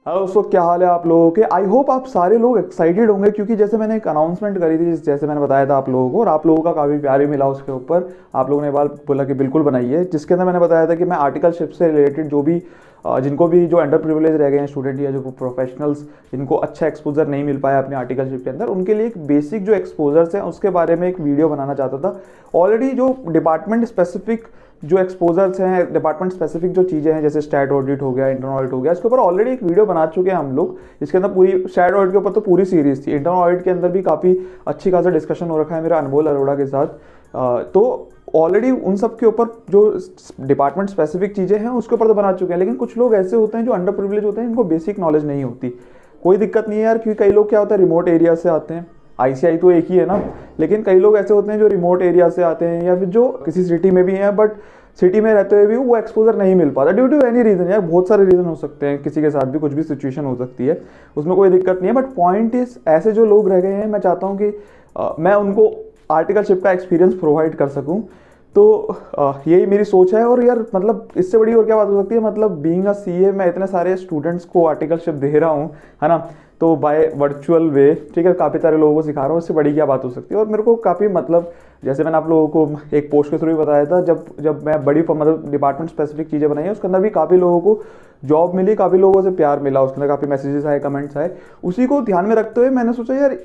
Hello दोस्तों, क्या हाल है आप लोगों के। आई होप आप सारे लोग एक्साइटेड होंगे, क्योंकि जैसे मैंने एक अनाउंसमेंट करी थी, जैसे मैंने बताया था आप लोगों को, और आप लोगों का काफ़ी प्यार भी मिला उसके ऊपर। आप लोगों ने बात बोला कि बिल्कुल बनाइए, जिसके अंदर मैंने बताया था कि मैं आर्टिकलशिप से रिलेटेड जो भी जिनको भी जो अंडर प्रिविलेज रह गए हैं स्टूडेंट या जो प्रोफेशनल्स, जिनको अच्छा एक्सपोजर नहीं मिल पाया अपने आर्टिकलशिप के अंदर, उनके लिए एक बेसिक जो एक्सपोजर्स हैं उसके बारे में एक वीडियो बनाना चाहता था। ऑलरेडी जो डिपार्टमेंट स्पेसिफिक जो एक्सपोजर्स हैं, डिपार्टमेंट स्पेसिफिक जो चीज़ें हैं, जैसे स्टैट ऑडिट हो गया, इंटरनल ऑडिट हो गया, इसके ऊपर ऑलरेडी एक वीडियो बना चुके हैं हम लोग, जिसके अंदर पूरी स्टैट ऑडिट के ऊपर तो पूरी सीरीज थी। इंटरनल ऑडिट के अंदर भी काफ़ी अच्छी खासा डिस्कशन हो रखा है मेरा अनमोल अरोड़ा के साथ। तो ऑलरेडी उन सब के ऊपर जो डिपार्टमेंट स्पेसिफिक चीज़ें हैं उसके ऊपर तो बना चुके हैं, लेकिन कुछ लोग ऐसे होते हैं जो अंडर प्रिविलेज होते हैं, इनको बेसिक नॉलेज नहीं होती। कोई दिक्कत नहीं है यार, क्योंकि कई लोग क्या होता है रिमोट एरिया से आते हैं, आईसीआई तो एक ही है ना, लेकिन कई लोग ऐसे होते हैं जो रिमोट एरिया से आते हैं या फिर जो किसी सिटी में भी हैं, बट सिटी में रहते हुए भी वो एक्सपोजर नहीं मिल पाता ड्यू टू एनी रीज़न। यार बहुत सारे रीज़न हो सकते हैं, किसी के साथ भी कुछ भी सिचुएशन हो सकती है, उसमें कोई दिक्कत नहीं है। बट पॉइंट इज, ऐसे जो लोग रह गए हैं, मैं चाहता हूँ कि मैं उनको आर्टिकलशिप का एक्सपीरियंस प्रोवाइड कर सकूँ। तो यही मेरी सोच है। और यार मतलब इससे बड़ी और क्या बात हो सकती है। मतलब बीइंग अ सीए मैं इतने सारे स्टूडेंट्स को आर्टिकलशिप दे रहा हूँ, है ना, तो बाय वर्चुअल वे, ठीक है, काफ़ी सारे लोगों को सिखा रहा हूँ, इससे बड़ी क्या बात हो सकती है। और मेरे को काफ़ी मतलब जैसे मैंने आप लोगों को एक पोस्ट के थ्रू भी बताया था, जब मैं बड़ी मतलब डिपार्टमेंट स्पेसिफिक चीज़ें बनाई है, उसके अंदर भी काफ़ी लोगों को जॉब मिली, काफ़ी लोगों से प्यार मिला, उसके अंदर काफ़ी मैसेजेस आए, कमेंट्स आए। उसी को ध्यान में रखते हुए मैंने सोचा यार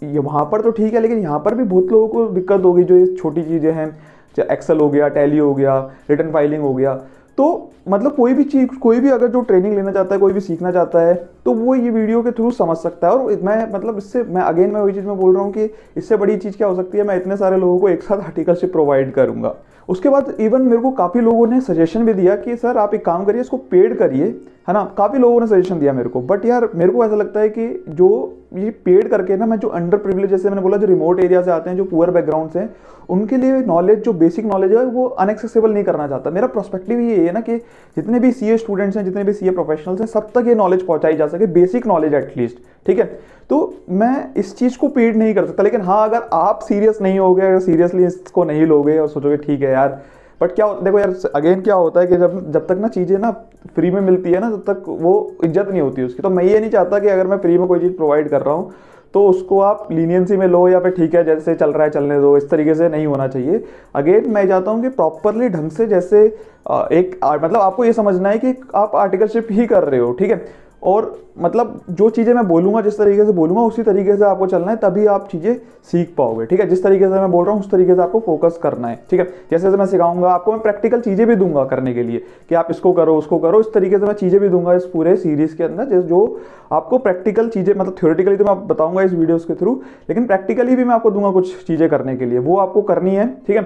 ये वहाँ पर तो ठीक है, लेकिन यहाँ पर भी बहुत लोगों को दिक्कत होगी। जो ये छोटी चीज़ें हैं, चाहे एक्सेल हो गया, टैली हो गया, रिटर्न फाइलिंग हो गया, तो मतलब कोई भी चीज़, कोई भी अगर जो ट्रेनिंग लेना चाहता है, कोई भी सीखना चाहता है, तो वो ये वीडियो के थ्रू समझ सकता है। और मैं मतलब इससे मैं वही चीज़ में बोल रहा हूँ कि इससे बड़ी चीज़ क्या हो सकती है। मैं इतने सारे लोगों को एक साथ आर्टिकलशिप प्रोवाइड करूँगा। उसके बाद इवन मेरे को काफ़ी लोगों ने सजेशन भी दिया कि सर आप एक काम करिए, इसको पेड करिए, है ना। काफ़ी लोगों ने सजेशन दिया मेरे को, बट यार मेरे को ऐसा लगता है कि जो ये पेड करके ना, मैं जो अंडर प्रिविलेज, जैसे मैंने बोला, जो रिमोट एरिया से आते हैं, जो पुअर बैकग्राउंड से हैं, उनके लिए नॉलेज, जो बेसिक नॉलेज है, वो अनएक्सेसिबल नहीं करना चाहता। मेरा पर्सपेक्टिव ये है ना कि जितने भी सीए स्टूडेंट्स हैं, जितने भी सीए प्रोफेशनल्स हैं, सब तक ये नॉलेज पहुंचाई जा सके, बेसिक नॉलेज एटलीस्ट, ठीक है। तो मैं इस चीज़ को पेड नहीं कर सकता, लेकिन हाँ, अगर आप सीरियस नहीं होगे, अगर सीरियसली इसको नहीं लोगे और सोचोगे ठीक है यार, बट क्या देखो यार, अगेन क्या होता है कि जब तक ना चीज़ें ना फ्री में मिलती है ना, तब तक वो इज्जत नहीं होती उसकी। तो मैं ये नहीं चाहता कि अगर मैं फ्री में कोई चीज़ प्रोवाइड कर रहा हूँ तो उसको आप लीनियंसी में लो, या फिर ठीक है जैसे चल रहा है चलने दो, इस तरीके से नहीं होना चाहिए। अगेन मैं चाहता हूँ कि प्रॉपरली ढंग से, जैसे मतलब आपको ये समझना है कि आप आर्टिकलशिप ही कर रहे हो, ठीक है। और मतलब जो चीज़ें मैं बोलूँगा, जिस तरीके से बोलूँगा, उसी तरीके से आपको चलना है, तभी आप चीज़ें सीख पाओगे, ठीक है। जिस तरीके से मैं बोल रहा हूँ उस तरीके से आपको फोकस करना है, ठीक है। जैसे जैसे मैं सिखाऊंगा आपको, मैं प्रैक्टिकल चीज़ें भी दूंगा करने के लिए कि आप इसको करो, उसको करो, इस तरीके से मैं चीज़ें भी दूंगा इस पूरे सीरीज़ के अंदर, जो आपको प्रैक्टिकल चीज़ें, मतलब थ्योरेटिकली तो मैं बताऊँगा इस वीडियोज़ के थ्रू, लेकिन प्रैक्टिकली भी मैं आपको दूंगा कुछ चीज़ें करने के लिए, वो आपको करनी है, ठीक है।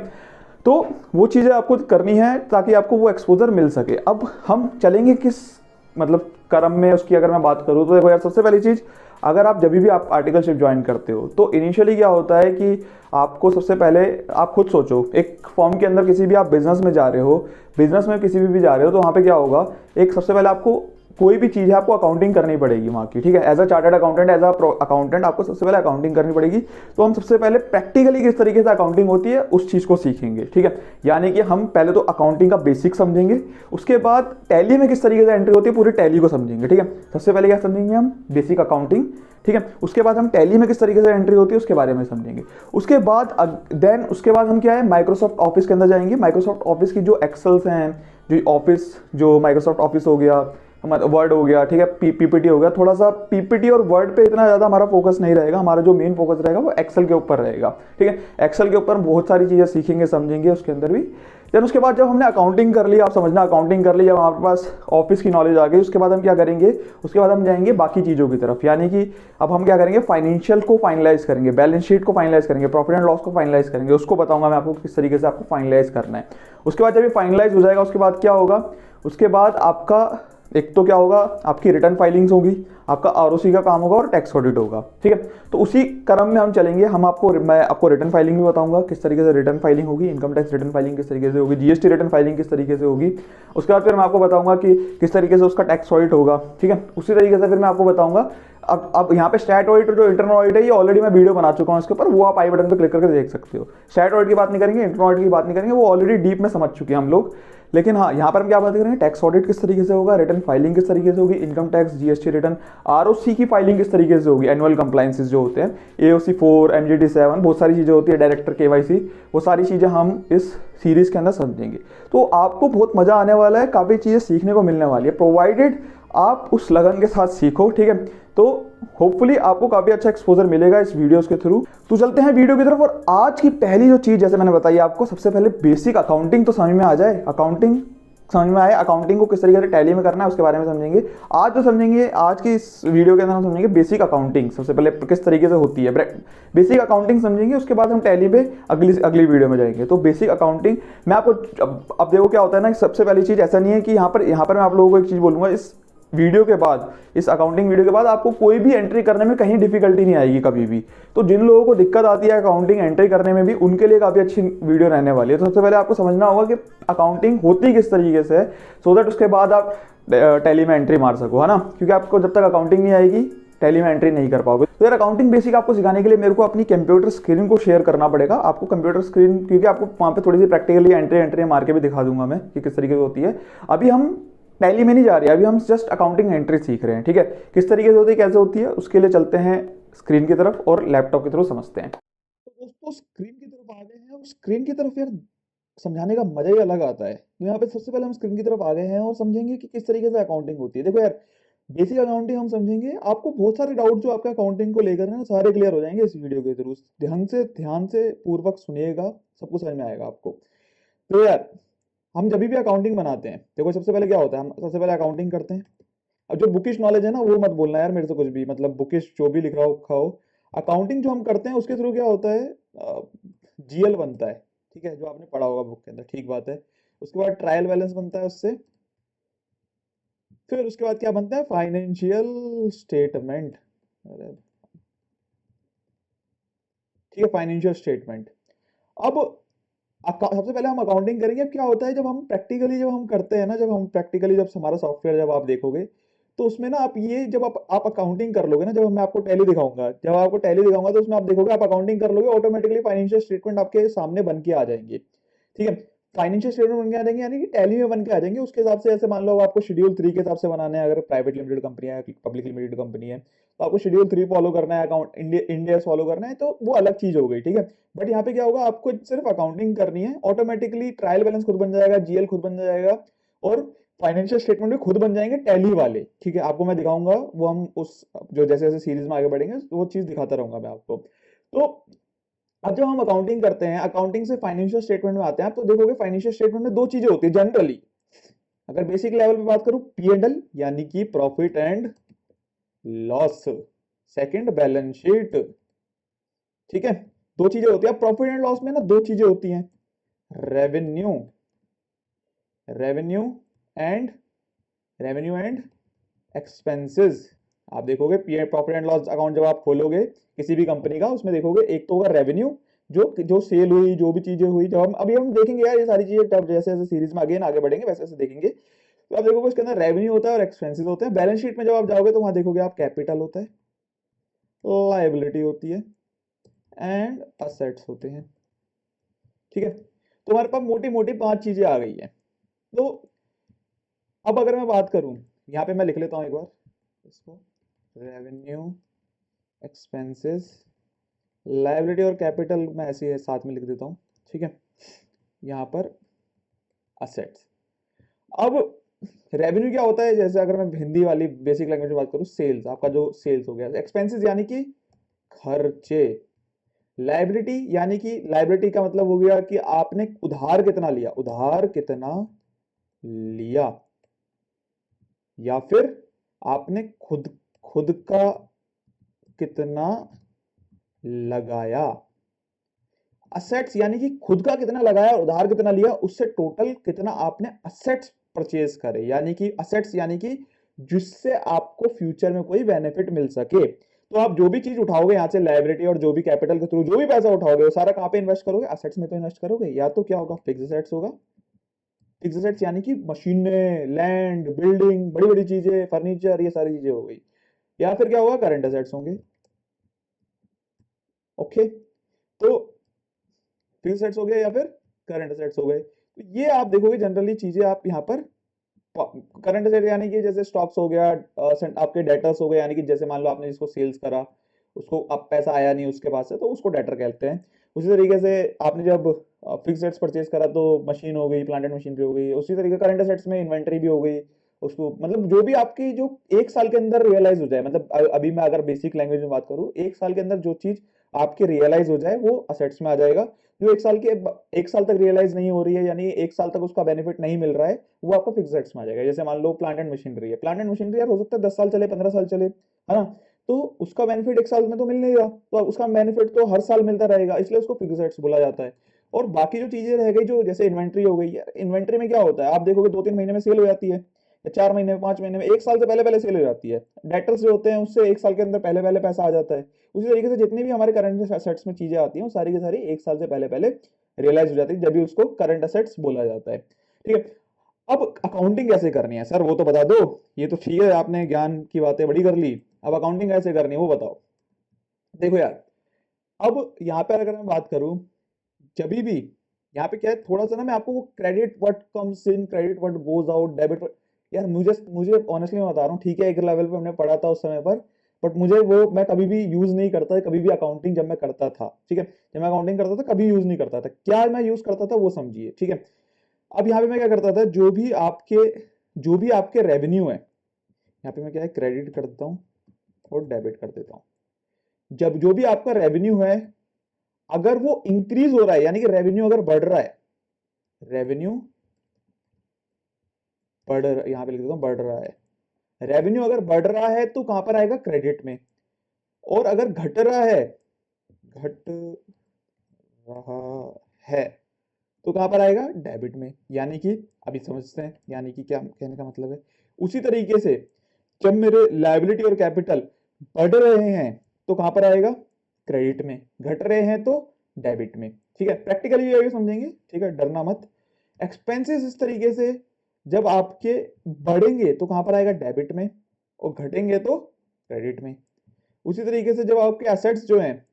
तो वो चीज़ें आपको करनी है ताकि आपको वो एक्सपोजर मिल सके। अब हम चलेंगे किस मतलब क्रम में, उसकी अगर मैं बात करूँ तो देखो यार, सबसे पहली चीज़, अगर आप जब भी आप आर्टिकलशिप ज्वाइन करते हो तो इनिशियली क्या होता है कि आपको सबसे पहले, आप खुद सोचो, एक फॉर्म के अंदर किसी भी आप बिजनेस में जा रहे हो, बिजनेस में किसी भी जा रहे हो, तो वहाँ पे क्या होगा, एक सबसे पहले आपको कोई भी चीज़ है आपको अकाउंटिंग करनी पड़ेगी वहाँ की, ठीक है। As a chartered accountant, as a accountant आपको सबसे पहले अकाउंटिंग करनी पड़ेगी। तो हम सबसे पहले प्रैक्टिकली किस तरीके से अकाउंटिंग होती है उस चीज़ को सीखेंगे, ठीक है। यानी कि हम पहले तो अकाउंटिंग का बेसिक समझेंगे, उसके बाद टैली में किस तरीके से एंट्री होती है पूरी टैली को समझेंगे, ठीक है। सबसे पहले क्या समझेंगे हम, बेसिक अकाउंटिंग, ठीक है। उसके बाद हम टैली में किस तरीके से एंट्री होती है उसके बारे में समझेंगे। उसके बाद उसके बाद हम क्या है, माइक्रोसॉफ्ट ऑफिस के अंदर जाएंगे। माइक्रोसॉफ्ट ऑफिस की जो एक्सेल्स हैं, जो ऑफिस, जो माइक्रोसॉफ्ट ऑफिस हो गया, वर्ड हो गया, ठीक है, पीपीटी हो गया। थोड़ा सा पीपीटी और वर्ड पे इतना ज़्यादा हमारा फोकस नहीं रहेगा, हमारा जो मेन फोकस रहेगा वो एक्सेल के ऊपर रहेगा, ठीक है। एक्सेल के ऊपर बहुत सारी चीज़ें सीखेंगे, समझेंगे उसके अंदर भी। देन उसके बाद जब हमने अकाउंटिंग कर ली, आप समझना अकाउंटिंग कर ली, जब हमारे पास ऑफिस की नॉलेज आ गई, उसके बाद हम क्या करेंगे, उसके बाद हम जाएंगे बाकी चीज़ों की तरफ। यानी कि अब हम क्या करेंगे, फाइनेंशियल को फाइनलाइज करेंगे, बैलेंस शीट को फाइनलाइज करेंगे, प्रॉफिट एंड लॉस को फाइनलाइज करेंगे। उसको बताऊंगा मैं आपको किस तरीके से आपको फाइनलाइज करना है। उसके बाद जब ये फाइनलाइज हो जाएगा, उसके बाद क्या होगा, उसके बाद आपका एक तो क्या होगा, आपकी रिटर्न फाइलिंग्स होगी, आपका आरओसी का काम होगा और टैक्स ऑडिट होगा, ठीक है। तो उसी क्रम में हम चलेंगे। मैं आपको रिटर्न फाइलिंग भी बताऊंगा किस तरीके से रिटर्न फाइलिंग होगी, इनकम टैक्स रिटर्न फाइलिंग किस तरीके से होगी, जीएसटी रिटर्न फाइलिंग किस तरीके से होगी। उसके बाद फिर मैं आपको बताऊंगा कि किस तरीके से उसका टैक्स ऑडिट होगा, ठीक है। उसी तरीके से फिर मैं आपको बताऊंगा। अब यहाँ पे स्टैट ऑडिट, जो इंटरनल ऑडिट है, ये ऑलरेडी मैं वीडियो बना चुका हूँ इसके ऊपर, वो आप आई बटन पे क्लिक करके देख सकते हो। स्टैट ऑडिट की बात नहीं करेंगे, इंटरनल ऑडिट की बात नहीं करेंगे, वो ऑलरेडी डीप में समझ चुके हैं हम लोग। लेकिन हाँ, यहाँ पर हम क्या बात करेंगे, टैक्स ऑडिट किस तरीके से होगा, रिटर्न फाइलिंग किस तरीके से होगी, income tax, GST return, ROC की फाइलिंग किस तरीके से होगी, एनुअल कंप्लाइंसेस जो होते हैं, एओसी 4, एमजीटी 7, बहुत सारी चीज़ें होती है, डायरेक्टर केवाईसी, वो सारी चीज़ें हम इस सीरीज़ के अंदर समझेंगे। तो आपको बहुत मज़ा आने वाला है, काफ़ी चीज़ें सीखने को मिलने वाली है, प्रोवाइडेड आप उस लगन के साथ सीखो, ठीक है। तो होपफुली आपको काफ़ी अच्छा एक्सपोजर मिलेगा इस वीडियोस के थ्रू। तो चलते हैं वीडियो की तरफ, और आज की पहली जो चीज़, जैसे मैंने बताई आपको, सबसे पहले बेसिक अकाउंटिंग तो समझ में आ जाए, अकाउंटिंग समझ में आए, अकाउंटिंग को किस तरीके से टैली में करना है उसके बारे में समझेंगे आज। तो समझेंगे आज की इस वीडियो के अंदर, हम समझेंगे बेसिक अकाउंटिंग सबसे पहले किस तरीके से होती है, बेसिक अकाउंटिंग समझेंगे, उसके बाद हम टैली पे अगली वीडियो में जाएंगे। तो बेसिक अकाउंटिंग मैं आपको, अब देखो क्या होता है ना, सबसे पहली चीज़ ऐसा नहीं है कि यहाँ पर मैं आप लोगों को एक चीज़ बोलूँगा, इस वीडियो के बाद, इस अकाउंटिंग वीडियो के बाद आपको कोई भी एंट्री करने में कहीं डिफिकल्टी नहीं आएगी कभी भी। तो जिन लोगों को दिक्कत आती है अकाउंटिंग एंट्री करने में भी, उनके लिए काफ़ी अच्छी वीडियो रहने वाली है। तो सबसे पहले आपको समझना होगा कि अकाउंटिंग होती किस तरीके से है, सो दैट उसके बाद आप टैली में एंट्री मार सको, है ना, क्योंकि आपको जब तक अकाउंटिंग नहीं आएगी टैली में एंट्री नहीं कर पाओगे। तो यार अकाउंटिंग बेसिक आपको सिखाने के लिए मेरे को अपनी कंप्यूटर स्क्रीन को शेयर करना पड़ेगा, आपको कंप्यूटर स्क्रीन, क्योंकि आपको वहाँ पे थोड़ी सी प्रैक्टिकली एंट्री मार के भी दिखा दूंगा मैं कि किस तरीके से होती है। अभी हम टैली में नहीं जा रहे हैं, अभी हम जस्ट अकाउंटिंग एंट्री सीख रहे हैं, ठीक है, किस तरीके से होती है, कैसे होती है, उसके लिए चलते हैं स्क्रीन की तरफ और लैपटॉप की तरफ समझते हैं। तो दोस्तों स्क्रीन की तरफ आ गए हैं, और स्क्रीन की तरफ यार समझाने का मजा ही अलग आता है। तो यहाँ पे सबसे पहले हम स्क्रीन की तरफ आ गए हैं और समझेंगे कि किस तरीके से अकाउंटिंग होती है। देखो यार, बेसिक अकाउंटिंग हम समझेंगे, आपको बहुत सारे डाउट जो आपका अकाउंटिंग को लेकर है ना, सारे क्लियर हो जाएंगे इस वीडियो के थ्रू। ध्यान से पूर्वक सुनिएगा, सब कुछ समझ में आएगा आपको। तो यार हम जब भी अकाउंटिंग बनाते हैं, देखो सबसे पहले क्या होता है, हम सबसे पहले अकाउंटिंग करते हैं। अब जो बुकिश नॉलेज है ना, वो मत बोलना यार मेरे से कुछ भी, मतलब बुकिश जो भी लिख रहा हो खाओ। अकाउंटिंग जो हम करते हैं उसके थ्रू क्या होता है, जीएल बनता है, ठीक है, जो आपने पढ़ा होगा बुक के अंदर, ठीक बात है। उसके बाद ट्रायल बैलेंस बनता है उससे, फिर उसके बाद क्या बनता है, फाइनेंशियल स्टेटमेंट, ठीक है, फाइनेंशियल स्टेटमेंट। अब सबसे पहले हम अकाउंटिंग करेंगे। अब क्या होता है, जब हम करते हैं ना, जब हमारा सॉफ्टवेयर जब आप देखोगे, तो उसमें ना आप ये, जब आप अकाउंटिंग कर लोगे ना, जब मैं आपको टैली दिखाऊंगा, तो उसमें आप देखोगे, आप अकाउंटिंग कर लोगे, ऑटोमेटिकली फाइनेंशियल स्टेटमेंट आपके सामने बन के आ जाएंगे, ठीक है। फाइनेंशियल स्टेटमेंट बन के आ जाएंगे, यानी कि टैली में बन के आ जाएंगे। उसके हिसाब से, जैसे मान लो आपको शेड्यूल 3 के हिसाब से बनाना है, अगर प्राइवेट लिमिटेड कंपनी है, पब्लिक लिमिटेड कंपनी है, तो आपको शेड्यूल 3 फॉलो करना है, अकाउंट इंडिया फॉलो करना है, तो वो अलग चीज हो गई, ठीक है। बट यहाँ पे क्या होगा, आपको सिर्फ अकाउंटिंग करनी है, ऑटोमेटिकली ट्रायल बैलेंस खुद बन जाएगा, जीएल खुद बन जाएगा, और फाइनेंशियल स्टेटमेंट भी खुद बन जाएंगे टैली वाले, ठीक है। आपको मैं दिखाऊंगा, वो हम उस जो जैसे जैसे सीरीज में आगे बढ़ेंगे वो चीज दिखाता रहूंगा मैं आपको। तो अब जब हम अकाउंटिंग करते हैं, अकाउंटिंग से फाइनेंशियल स्टेटमेंट में आते हैं, आप तो देखोगे फाइनेंशियल स्टेटमेंट में दो चीजें होती है जनरली। अगर बेसिक लेवल पे बात करूं, पी&एल यानी कि profit and loss, second balance sheet, ठीक है, दो चीजें होती है। प्रॉफिट एंड लॉस में ना दो चीजें होती हैं, रेवेन्यू रेवेन्यू एंड एक्सपेंसेस। आप देखोगे प्रॉफिट एंड लॉस अकाउंट जब आप खोलोगे किसी भी कंपनी का, उसमें देखोगे एक तो होगा रेवेन्यू, जो सेल हुई, जो भी चीजें हुई, जब हम अभी हम देखेंगे यार ये सारी चीजें, तब जैसे जैसे सीरीज में आगे बढ़ेंगे वैसे वैसे देखेंगे। तो आप देखोगे उसके अंदर रेवेन्यू होता है और एक्सपेंसेस होते हैं। बैलेंस शीट में जब आप जाओगे तो वहां देखोगे आप कैपिटल होता है, लायबिलिटी होती है, एंड असेट्स होते हैं, ठीक है। तो हमारे पास मोटी मोटी 5 चीजें आ गई है। तो अब अगर मैं बात करूं, यहाँ पे मैं लिख लेता हूं एक बार इसको, रेवेन्यू, एक्सपेंसेस, लायबिलिटी और कैपिटल मैं ऐसे साथ में लिख देता हूँ, ठीक है। यहाँ पर असेट्स। अब रेवेन्यू क्या होता है, जैसे अगर मैं हिंदी वाली बेसिक लैंग्वेज में बात करूँ, सेल्स, आपका जो सेल्स हो गया। एक्सपेंसेस यानी कि खर्चे। लायबिलिटी यानी कि, लायबिलिटी का मतलब हो गया कि आपने उधार कितना लिया, या फिर आपने खुद का कितना लगाया। असेट्स यानी कि खुद का कितना लगाया और उधार कितना लिया, उससे टोटल कितना आपने असेट्स परचेज करे, यानी कि असेट्स यानी कि जिससे आपको फ्यूचर में कोई बेनिफिट मिल सके। तो आप जो भी चीज उठाओगे यहाँ से, लायबिलिटी और जो भी कैपिटल के थ्रू जो भी पैसा उठाओगे, वो सारा कहाँ पे इन्वेस्ट करोगे, असेट्स में तो इन्वेस्ट करोगे। या तो क्या होगा, फिक्स असेट्स होगा। फिक्स असेट्स यानी कि मशीनें, लैंड, बिल्डिंग, बड़ी बड़ी चीजें, फर्नीचर, ये सारी चीजें हो गई। या फिर क्या होगा, करंट असेट्स होंगे। ओके, तो फिक्स असेट्स हो गए या फिर करंट असेट्स हो गए। ये आप देखोगे जनरली चीजें आप यहाँ पर करंट एसेट यानी कि जैसे स्टॉक्स हो गया, आपके डेटर्स हो गए, यानी कि जैसे मान लो आपने जिसको सेल्स करा, उसको अब पैसा आया नहीं उसके पास से, तो उसको डेटर कहते हैं। उसी तरीके से आपने जब फिक्स एसेट्स परचेज करा तो मशीन हो गई, प्लांट एंड मशीनरी हो गई। उसी तरीके करंट एसेट्स में इन्वेंटरी भी हो गई, उसको मतलब जो भी आपकी जो एक साल के अंदर रियलाइज हो जाए, मतलब अभी मैं अगर बेसिक लैंग्वेज में बात करूं, एक साल के अंदर जो चीज आपके रियलाइज हो जाए वो असेट्स में आ जाएगा। जो एक साल तक रियलाइज नहीं हो रही है, यानी एक साल तक उसका बेनिफिट नहीं मिल रहा है, वो आपका फिक्स एसेट्स में आ जाएगा। जैसे मान लो प्लांट एंड मशीनरी है, प्लांट एंड मशीनरी यार हो सकता है 10 साल चले, 15 साल चले, है ना, तो उसका बेनिफिट एक साल में तो मिल नहीं रहा, तो उसका बेनिफिट तो हर साल मिलता रहेगा, इसलिए उसको फिक्स एसेट्स बोला जाता है। और बाकी जो चीजें रह गई, जो जैसे इन्वेंट्री हो गई, इन्वेंट्री में क्या होता है, आप देखोगे 2-3 महीने में सेल हो जाती है, या 4 महीने में, 5 महीने में, एक साल से पहले पहले सेल हो जाती है। डेटर्स जो होते हैं उससे एक साल के अंदर पहले पहले पैसा आ जाता है। उसी तरीके से जितनी भी हमारे करंट असेट्स में चीजें आती हैं, वो सारी की सारी एक साल से पहले पहले रियलाइज हो जाती है, जब भी उसको करंट असेट्स बोला जाता है। ठीक है, अब अकाउंटिंग कैसे करनी है सर, वो तो बता दो। ये तो ठीक है, आपने ज्ञान की बातें बड़ी कर ली, अब अकाउंटिंग कैसे करनी है वो बताओ। देखो यार, अब यहाँ पे अगर मैं बात करूं, जब भी यहाँ पे क्या है, थोड़ा सा ना मैं आपको वो credit what comes in, credit what goes out, debit, यार मुझे मुझे ऑनेस्टली मैं बता रहा हूँ, ठीक है एक लेवल पे हमने पढ़ा था उस समय पर, बट मुझे वो मैं कभी भी यूज नहीं करता, कभी भी अकाउंटिंग जब मैं करता था, ठीक है, जब मैं अकाउंटिंग करता था कभी यूज नहीं करता था, क्या मैं यूज करता था वो समझिए। ठीक है, अब यहाँ पे मैं क्या करता था, जो भी आपके रेवेन्यू है, यहाँ पे मैं क्या है क्रेडिट कर देता हूँ और डेबिट कर देता हूँ। जब जो भी आपका रेवेन्यू है, अगर वो इंक्रीज हो रहा है, यानी कि रेवेन्यू अगर बढ़ रहा है, रेवेन्यू यहां पे लिख देता हूं बढ़ रहा है, रेवेन्यू अगर बढ़ रहा है तो कहां पर आएगा, क्रेडिट में। और अगर घट रहा है, घट रहा है, तो कहां पर आएगा, डेबिट में। यानी कि अभी समझते हैं यानी कि क्या कहने का मतलब है। उसी तरीके से जब मेरे लायबिलिटी और कैपिटल बढ़ रहे हैं तो कहां पर आएगा, क्रेडिट में, घट रहे हैं तो डेबिट में। ठीक है, प्रैक्टिकली ये समझेंगे, ठीक है, डरना मत। एक्सपेंसेस इस तरीके से जब आपके बढ़ेंगे तो कहां पर आएगा, डेबिट में, और घटेंगे तो क्रेडिट में। उसी तरीके से जब आपके एसेट्स जो हैं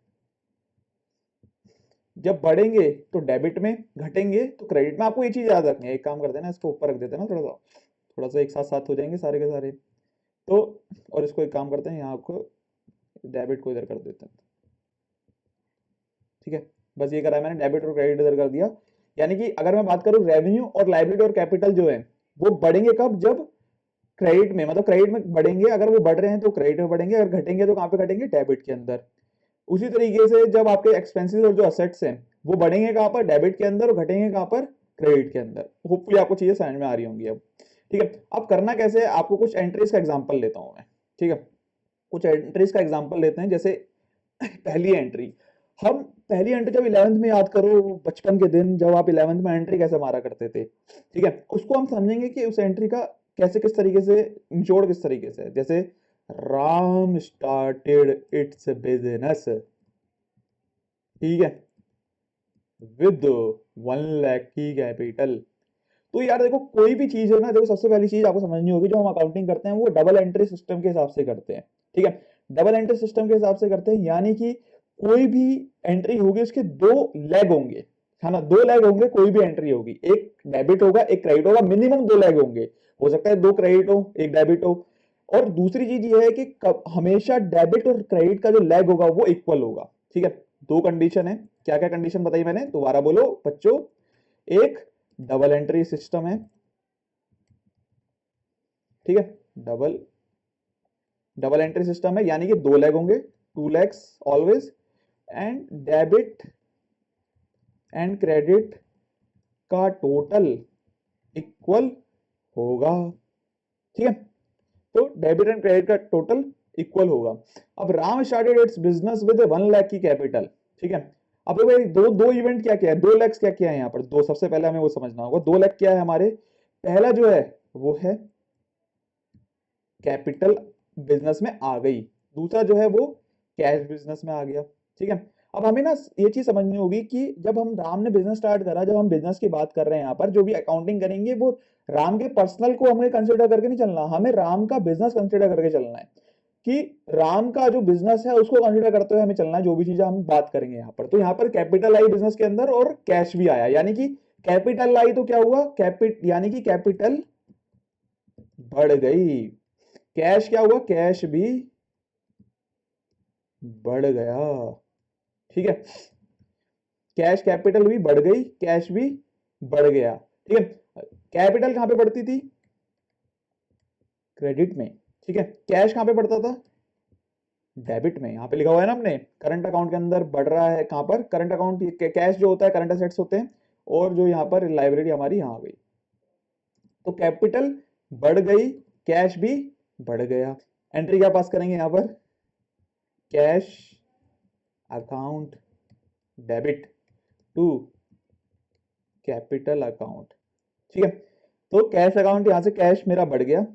जब बढ़ेंगे तो डेबिट में, घटेंगे तो क्रेडिट में। आपको ये चीज याद रखनी है, एक काम करते हैं ना, इसको ऊपर रख देते हैं ना, थोड़ा सा एक साथ साथ हो जाएंगे सारे के सारे। तो और इसको एक काम करते हैं, यहाँ को डेबिट को इधर कर देते हैं। ठीक है, बस ये करा है मैंने, डेबिट और क्रेडिट इधर कर दिया। यानी कि अगर मैं बात करूं, रेवेन्यू और लायबिलिटी और कैपिटल जो है वो बढ़ेंगे कब, जब क्रेडिट में, मतलब क्रेडिट में बढ़ेंगे, अगर वो बढ़ रहे हैं तो क्रेडिट में बढ़ेंगे, अगर घटेंगे तो कहां पे घटेंगे, डेबिट के अंदर। उसी तरीके से जब आपके एक्सपेंसेस और जो असेट्स हैं वो बढ़ेंगे कहां पर, डेबिट के अंदर, और घटेंगे कहां पर, क्रेडिट के अंदर। होपफुली आपको चीजें समझ में आ रही होंगी अब। ठीक है, अब करना कैसे है, आपको कुछ एंट्रीज का एग्जांपल लेता हूं मैं। ठीक है, कुछ एंट्रीज का एग्जांपल लेते हैं। जैसे पहली एंट्री, हम पहली एंट्री जब 11th में याद करो, बचपन के दिन जब आप 11th में एंट्री कैसे मारा करते थे, ठीक है, उसको हम समझेंगे कि उस एंट्री का कैसे किस तरीके से निचोड़ किस तरीके से है। जैसे राम स्टार्टेड इट्स बिजनेस, ठीक है, विद 1 लाख की कैपिटल। तो यार देखो, कोई भी चीज है ना, देखो सबसे पहली चीज आपको समझनी होगी, जो हम अकाउंटिंग करते हैं वो डबल एंट्री सिस्टम के हिसाब से करते हैं। ठीक है, डबल एंट्री सिस्टम के हिसाब से करते हैं, यानी कि कोई भी एंट्री होगी उसके 2 लेग होंगे, है ना, 2 लेग होंगे, कोई भी एंट्री होगी, एक डेबिट होगा एक क्रेडिट होगा, मिनिमम 2 लेग होंगे, हो सकता है 2 क्रेडिट हो 1 डेबिट हो। और दूसरी चीज ये है कि हमेशा डेबिट और क्रेडिट का जो लेग होगा वो इक्वल होगा। ठीक है, 2 कंडीशन है, क्या क्या कंडीशन बताई मैंने, दोबारा बोलो बच्चों। एक, डबल एंट्री सिस्टम है, ठीक है, डबल डबल एंट्री सिस्टम है, यानी कि 2 लेग होंगे, 2 legs always, and debit and credit का टोटल इक्वल होगा। ठीक है, तो डेबिट एंड क्रेडिट का टोटल इक्वल होगा। अब Ram started it's business with 1 lakh की कैपिटल। ठीक है, अब देखो दो दो इवेंट क्या क्या है, 2 लैक्स क्या क्या है यहाँ पर, दो, सबसे पहले हमें वो समझना होगा, 2 लाख क्या है हमारे। पहला जो है वो है कैपिटल बिजनेस में आ गई, दूसरा जो है वो कैश बिजनेस में आ गया। ठीक है, अब हमें ना ये चीज समझनी होगी कि जब हम राम ने बिजनेस स्टार्ट करा, जब हम बिजनेस की बात कर रहे हैं यहाँ पर, जो भी अकाउंटिंग करेंगे वो राम के पर्सनल को हमें कंसिडर करके नहीं चलना, हमें राम का बिजनेस कंसिडर करके चलना है, कि राम का जो बिजनेस है उसको कंसिडर करते हुए हमें चलना है, जो भी चीजें हम बात करेंगे यहाँ पर। तो यहाँ पर कैपिटल आई बिजनेस के अंदर और कैश भी आया, यानी कि कैपिटल आई तो क्या हुआ, यानी कि कैपिटल बढ़ गई। कैश क्या हुआ, कैश भी बढ़ गया। ठीक है, कैश कैपिटल भी बढ़ गई, कैश भी बढ़ गया। ठीक है, कैपिटल कहां पे बढ़ती थी, क्रेडिट में। ठीक है, कैश कहां पे बढ़ता था, डेबिट में। यहां पे लिखा हुआ है ना हमने, करंट अकाउंट के अंदर बढ़ रहा है, कहां पर, करंट अकाउंट, कैश जो होता है करंट असेट्स होते हैं, और जो यहाँ पर लाइब्रेरी हमारी यहाँ आ गई। तो कैपिटल बढ़ गई, कैश भी बढ़ गया। एंट्री क्या पास करेंगे यहाँ पर, cash account debit to capital account. ठीक है, तो कैश अकाउंट, यहां से कैश मेरा बढ़ गया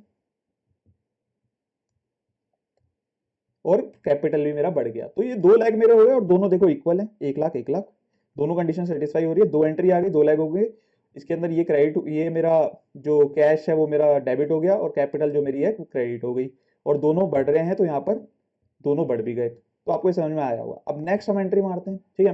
और कैपिटल भी मेरा बढ़ गया। तो ये 2 लाख मेरे हो गए, और दोनों देखो इक्वल है, 1 लाख 1 लाख, दोनों कंडीशन सेटिस्फाई हो रही है। 2 एंट्री आ गई, 2 लाख हो गए। इसके अंदर ये क्रेडिट, ये मेरा जो कैश है वो मेरा डेबिट हो गया, और कैपिटल जो मेरी है वो क्रेडिट हो गई, और दोनों बढ़ रहे हैं, तो यहाँ पर दोनों बढ़ भी गए। तो आपको समझ में आया होगा। अब नेक्स्ट हम एंट्री मारते हैं। ठीक है,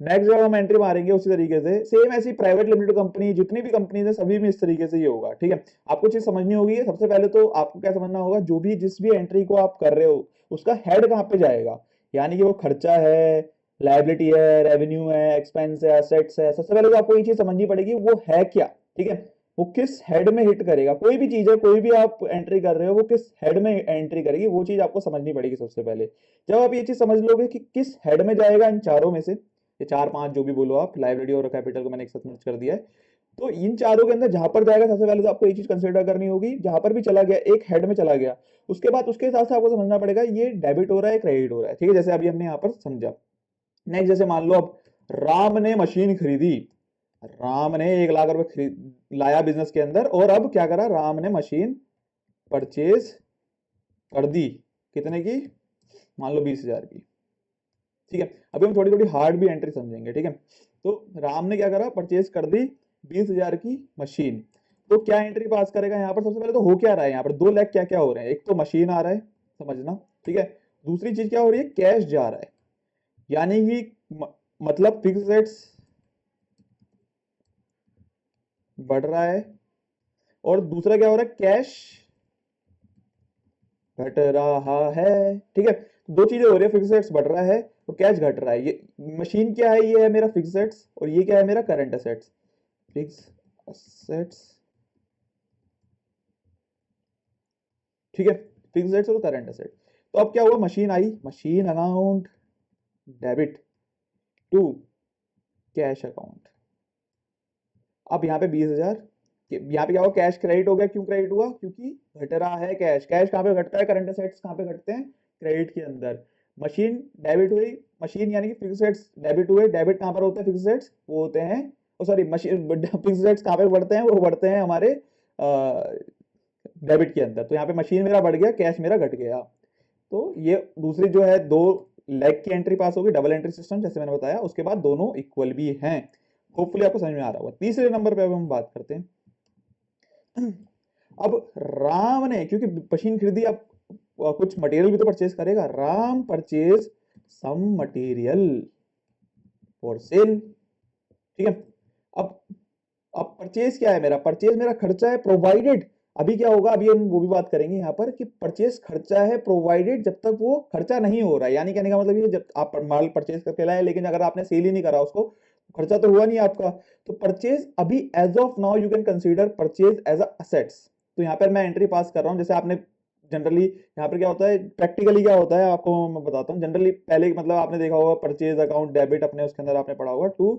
नेक्स्ट जब हम एंट्री मारेंगे उसी तरीके से सेम ऐसी प्राइवेट लिमिटेड कंपनी, जितनी भी कंपनीज है सभी में इस तरीके से ये होगा। ठीक है, आपको चीज समझनी होगी है। सबसे पहले तो आपको क्या समझना होगा, जो भी जिस भी एंट्री को आप कर रहे हो उसका हेड कहाँ पे जाएगा, यानी कि वो खर्चा है, लायबिलिटी है, रेवेन्यू है, एक्सपेंस है, एसेट्स है। सबसे पहले तो आपको ये चीज समझनी पड़ेगी वो है क्या। ठीक है, वो किस हेड में हिट करेगा। कोई भी चीज है, कोई भी आप एंट्री कर रहे हो, वो किस हेड में एंट्री करेगी, वो चीज आपको समझनी पड़ेगी सबसे पहले। जब आप ये चीज समझ लोगे कि किस हेड में जाएगा इन चारों में से, ये 4-5 जो भी बोलो आप, लाइब्रेरी और कैपिटल को मैंने एक साथ मर्ज कर दिया है, तो इन चारों के अंदर जहां पर जाएगा सबसे पहले तो आपको ये चीज कंसिडर करनी होगी, जहां पर भी चला गया एक हेड में चला गया, उसके बाद उसके हिसाब से आपको समझना पड़ेगा ये डेबिट हो रहा है क्रेडिट हो रहा है। ठीक है, जैसे अभी हमने यहाँ पर समझा। नेक्स्ट, जैसे मान लो अब राम ने मशीन खरीदी, राम ने 1 लाख रुपए खरीद लाया बिजनेस के अंदर, और अब क्या करा, राम ने मशीन परचेज कर दी, कितने की, मान लो 20,000 की। ठीक है, अभी हम थोड़ी थोड़ी हार्ड भी एंट्री समझेंगे। ठीक है, तो राम ने क्या करा, परचेज कर दी 20,000 की मशीन। तो क्या एंट्री पास करेगा यहाँ पर, सबसे पहले तो हो क्या रहा है यहाँ पर, 2 लाख क्या क्या हो रहे हैं, एक तो मशीन आ रहा है, समझना। ठीक है, दूसरी चीज क्या हो रही है, कैश जा रहा है, यानी कि मतलब फिक्स एसेट्स बढ़ रहा है, और दूसरा क्या हो रहा है, कैश घट रहा है। ठीक है, दो चीजें हो रही है, फिक्स एसेट्स बढ़ रहा है और कैश घट रहा है। ये मशीन क्या है, ये है मेरा फिक्स एसेट्स, और ये क्या है मेरा करंट एसेट्स। फिक्स एसेट्स, ठीक है, फिक्स एसेट्स और करंट एसेट। तो अब क्या हुआ, मशीन आई, machine account debit to cash account. अब यहाँ पे 20,000, यहाँ पे क्या हुआ, कैश क्रेडिट हो गया। क्यों क्रेडिट हुआ, क्योंकि घट रहा है कैश। कैश कहाँ पे घटता है, करंट एसेट्स कहाँ पे घटते हैं, क्रेडिट के अंदर। मशीन डेबिट हुई, मशीन यानी कि फिक्स एसेट्स डेबिट हुए। डेबिट कहाँ पर होते हैं, फिक्स एसेट्स वो होते हैं, सॉरी मशीन, फिक्स एसेट्स कहाँ पे बढ़ते हैं, वो बढ़ते हैं हमारे डेबिट के अंदर। तो यहाँ पे मशीन मेरा बढ़ गया, कैश मेरा घट गया। तो ये दूसरी जो है 2 लेग की एंट्री पास होगी, डबल एंट्री सिस्टम जैसे मैंने बताया। उसके बाद दोनों इक्वल भी हैं। होपफुली आपको समझ में आ रहा होगा। तीसरे नंबर पे अब हम बात करते हैं। अब राम ने, क्योंकि मशीन खरीदी, अब कुछ मटेरियल भी तो परचेज करेगा। Ram purchase some material for sale. ठीक है, अब अब परचेज क्या है मेरा, परचेज मेरा खर्चा है, प्रोवाइडेड। अभी क्या होगा, अभी हम वो भी बात करेंगे यहाँ पर कि परचेज खर्चा है प्रोवाइडेड जब तक वो खर्चा नहीं हो रहा है। यानी कहने का मतलब ये, जब आप माल परचेज करके लाए लेकिन अगर आपने सेल ही नहीं करा उसको, खर्चा तो हुआ नहीं आपका। तो परचेज अभी as of now you can consider purchase as assets. तो यहाँ पर मैं एंट्री पास कर रहा हूँ। जैसे आपने जनरली यहाँ पर क्या होता है, प्रैक्टिकली क्या होता है आपको मैं बताता हूँ। जनरली पहले मतलब आपने देखा होगा परचेज अकाउंट डेबिट, अपने उसके अंदर आपने पढ़ा होगा टू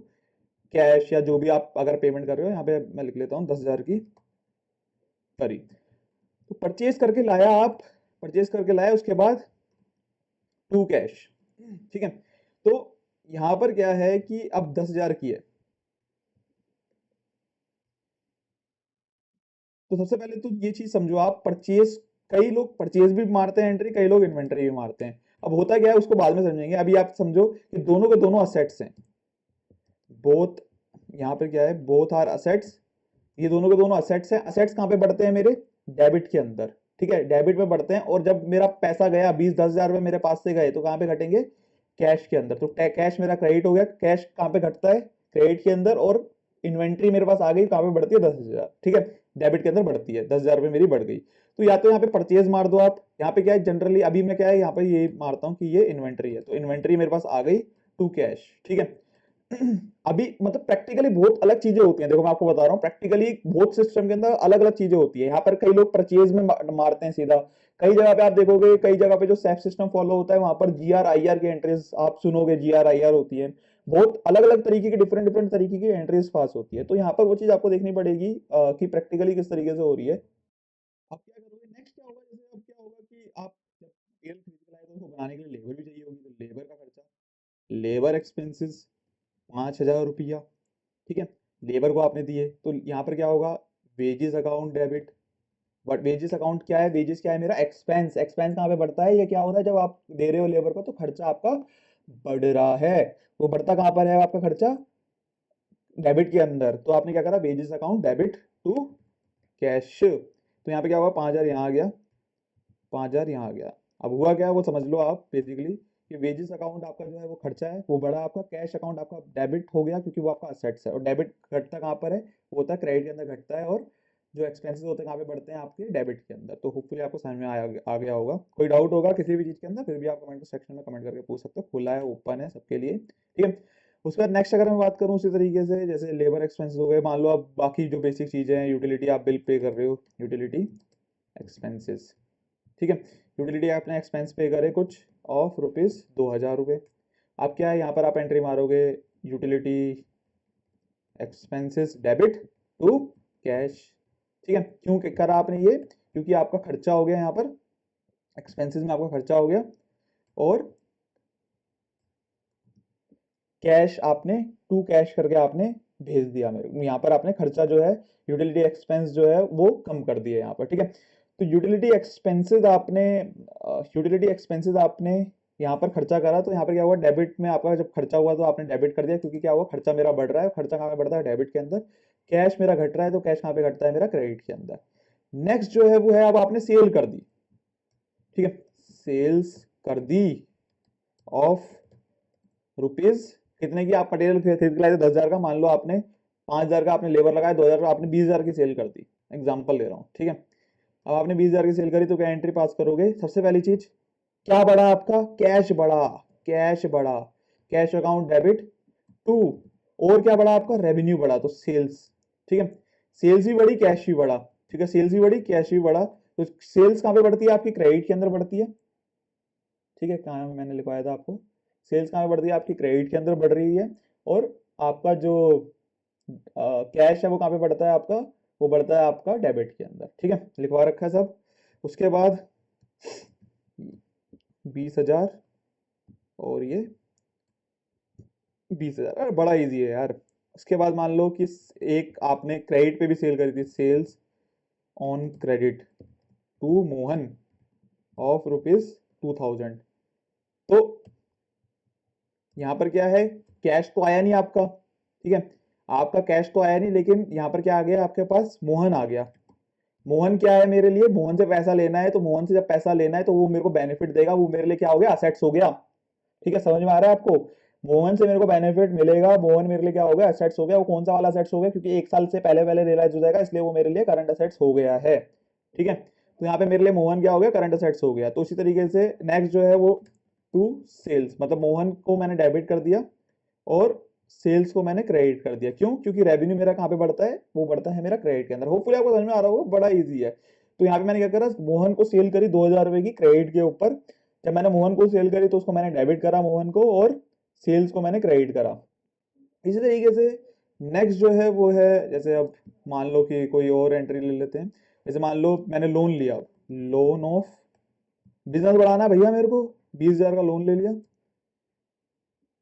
कैश, या जो भी आप अगर पेमेंट कर रहे हो। यहाँ पे मैं लिख लेता हूँ 10,000 की करी। तो परचेज करके लाया आप, परचेज करके लाया, उसके बाद टू कैश। ठीक है, तो यहां पर क्या है कि अब 10,000 की है। तो सबसे पहले तो ये चीज समझो आप, परचेज, कई लोग परचेज भी मारते हैं एंट्री, कई लोग इन्वेंटरी भी मारते हैं। अब होता क्या है उसको बाद में समझेंगे। अभी आप समझो कि दोनों के दोनों असेट्स हैं, बोथ, यहाँ पर क्या है, बोथ आर असेट्स। ये दोनों के दोनों असेट्स हैं। असेट्स कहाँ पे बढ़ते हैं मेरे, डेबिट के अंदर। ठीक है, डेबिट में बढ़ते हैं, और जब मेरा पैसा गया 10,000 रुपए मेरे पास से गए, तो कहाँ पे घटेंगे, कैश के अंदर। तो कैश मेरा क्रेडिट हो गया। कैश कहाँ पे घटता है, क्रेडिट के अंदर, और इन्वेंट्री मेरे पास आ गई, कहाँ पे बढ़ती है 10,000, ठीक है, डेबिट के अंदर बढ़ती है, 10,000 रुपये मेरी बढ़ गई। तो या तो यहाँ पे परचेज मार दो आप, यहाँ पे क्या है जनरली, अभी मैं क्या है यहाँ पे ये मारता हूँ कि ये इन्वेंट्री है, तो इन्वेंट्री मेरे पास आ गई टू कैश, ठीक है। अभी मतलब प्रैक्टिकली बहुत अलग चीजें होती हैं, देखो मैं आपको बता रहा हूँ, प्रैक्टिकली बहुत सिस्टम के अंदर अलग अलग चीजें होती है। यहाँ पर कई लोग परचेज में मारते हैं सीधा, कई जगह पे आप देखोगे, कई जगह पे जो सेफ सिस्टम फॉलो होता है वहां पर जीआर आईआर की एंट्रीज आप सुनोगे, जीआर आईआर होती है, बहुत अलग अलग तरीके की डिफरेंट डिफरेंट तरीके की एंट्रीज पास होती है। तो यहाँ पर वो चीज आपको देखनी पड़ेगी कि प्रैक्टिकली किस तरीके से हो रही है। अब क्या करोगे, नेक्स्ट क्या होगा, जैसे अब क्या होगा कि आप जब तेल खरीद के लाए तो उसको बनाने के लिए लेबर भी चाहिए होगी, तो लेबर का खर्चा, लेबर एक्सपेंसेस 5,000 रुपया, ठीक है, लेबर को आपने दिए, तो यहाँ पर क्या होगा, wages account debit. But wages account क्या है, वेजेस क्या है मेरा, एक्सपेंस, एक्सपेंस कहाँ पे बढ़ता है, ये क्या होता है जब आप दे रहे हो लेबर को तो खर्चा आपका बढ़ रहा है, वो बढ़ता कहाँ पर है आपका खर्चा, डेबिट के अंदर। तो आपने क्या करा, wages account debit to cash, तो यहाँ पे क्या होगा, 5,000 यहाँ आ गया, 5,000 यहाँ आ गया। अब हुआ क्या है वो समझ लो आप बेसिकली, कि वेजेस अकाउंट आपका जो है वो खर्चा है वो बढ़ा, आपका कैश अकाउंट आपका डेबिट हो गया क्योंकि वो आपका असेट्स है, और डेबिट घटता कहाँ पर है, वो होता है क्रेडिट के अंदर घटता है, और जो एक्सपेंसेस होते हैं कहाँ पे बढ़ते हैं, आपके डेबिट के अंदर। तो होपफुली आपको समझ में आ गया होगा। कोई डाउट होगा किसी भी चीज़ के अंदर फिर भी आप कमेंट सेक्शन में कमेंट करके पूछ सकते हो, खुला है, ओपन है सबके लिए, ठीक है। उसके बाद नेक्स्ट अगर मैं बात करूँ उसी तरीके से, जैसे लेबर एक्सपेंसेस हो गए, मान लो आप बाकी जो बेसिक चीज़ें हैं, यूटिलिटी आप बिल पे कर रहे हो, यूटिलिटी एक्सपेंसेस, ठीक है, यूटिलिटी आपने एक्सपेंस पे करे कुछ ऑफ ₹2,000। आप क्या है यहाँ पर आप एंट्री मारोगे, utility expenses debit to cash, ठीक है। क्यों करा आपने ये, क्योंकि आपका खर्चा हो गया यहाँ पर, एक्सपेंसेस में आपका खर्चा हो गया, और कैश आपने टू कैश करके आपने भेज दिया मेरे को, यहाँ पर आपने खर्चा जो है, यूटिलिटी एक्सपेंस जो है वो कम कर दिया यहाँ पर, ठीक है। तो यूटिलिटी एक्सपेंसेस आपने यहाँ पर खर्चा करा, तो यहाँ पर क्या हुआ, डेबिट में आपका जब खर्चा हुआ तो आपने डेबिट कर दिया, क्योंकि क्या हुआ, खर्चा मेरा बढ़ रहा है, खर्चा कहाँ पे बढ़ता है, डेबिट के अंदर, कैश मेरा घट रहा है, तो कैश कहाँ पे घटता है, मेरा क्रेडिट के अंदर। नेक्स्ट जो है वो है, अब आपने सेल कर दी, ठीक है, सेल्स कर दी ऑफ रुपीज, कितने की, आप मटेरियल खरीद के लाए थे 10,000 का, मान लो आपने 5,000 का आपने लेबर लगाया, 2,000 का आपने 20,000 की सेल कर दी, एग्जांपल ले रहा हूँ, ठीक है। अब आपने 20,000 की सेल करी तो क्या एंट्री पास करोगे, सबसे पहली चीज क्या बढ़ा, आपका कैश बढ़ा, कैश बढ़ा, कैश अकाउंट डेबिट टू, और क्या बढ़ा आपका, रेवेन्यू बढ़ा, तो सेल्स, ठीक है, सेल्स भी बढ़ी, कैश भी बढ़ा, ठीक है, सेल्स भी बढ़ी, कैश भी बढ़ा। तो सेल्स कहाँ पे बढ़ती है, आपकी क्रेडिट के अंदर बढ़ती है, ठीक है, कहाँ मैंने लिखवाया था आपको, सेल्स कहाँ पे बढ़ती है, आपकी क्रेडिट के अंदर बढ़ रही है, और आपका जो कैश है वो कहाँ पे बढ़ता है आपका, वो बढ़ता है आपका डेबिट के अंदर, ठीक है, लिखवा रखा है सब। उसके बाद 20,000 और ये 20,000, अरे बड़ा इजी है यार। उसके बाद मान लो कि एक आपने क्रेडिट पे भी सेल करी थी, sales on credit to Mohan of ₹2,000, तो यहाँ पर क्या है, कैश तो आया नहीं आपका, ठीक है, आपका कैश तो आया नहीं, लेकिन यहाँ पर क्या आ गया, आपके पास मोहन आ गया। मोहन क्या है मेरे लिए, मोहन से पैसा लेना है, तो मोहन से जब पैसा लेना है तो वो मेरे को बेनिफिट देगा, वो मेरे लिए क्या हो गया, असेट्स हो गया, ठीक है, समझ में आ रहा है आपको, मोहन से मेरे को बेनिफिट मिलेगा, मोहन मेरे लिए क्या हो गया, असेट्स हो गया। वो कौन सा वाला असेट्स हो गया, क्योंकि 1 साल से पहले पहले रियलाइज हो जाएगा, इसलिए वो मेरे लिए करंट असेट्स हो गया है, ठीक है। तो यहाँ पे मेरे लिए मोहन क्या हो गया, करंट असेट्स हो गया। तो उसी तरीके से नेक्स्ट जो है वो टू सेल्स, मतलब मोहन को मैंने डेबिट कर दिया और सेल्स को मैंने क्रेडिट कर दिया, क्यों, क्योंकि रेवेन्यू मेरा कहाँ पे बढ़ता है, वो बढ़ता है मेरा क्रेडिट के अंदर। होपफुली आपको समझ में आ रहा होगा, बड़ा इजी है। तो यहाँ पे मैंने क्या करा, मोहन को सेल करी 2,000 रुपए की क्रेडिट के ऊपर, जब मैंने मोहन को सेल करी तो उसको मैंने डेबिट करा मोहन को, और सेल्स को मैंने क्रेडिट करा। इसी तरीके से नेक्स्ट जो है वो है, जैसे अब मान लो कि कोई और एंट्री ले लेते हैं, जैसे मान लो मैंने लोन लिया, लोन ऑफ, बिजनेस बढ़ाना है भैया मेरे को, 20,000 का लोन ले लिया,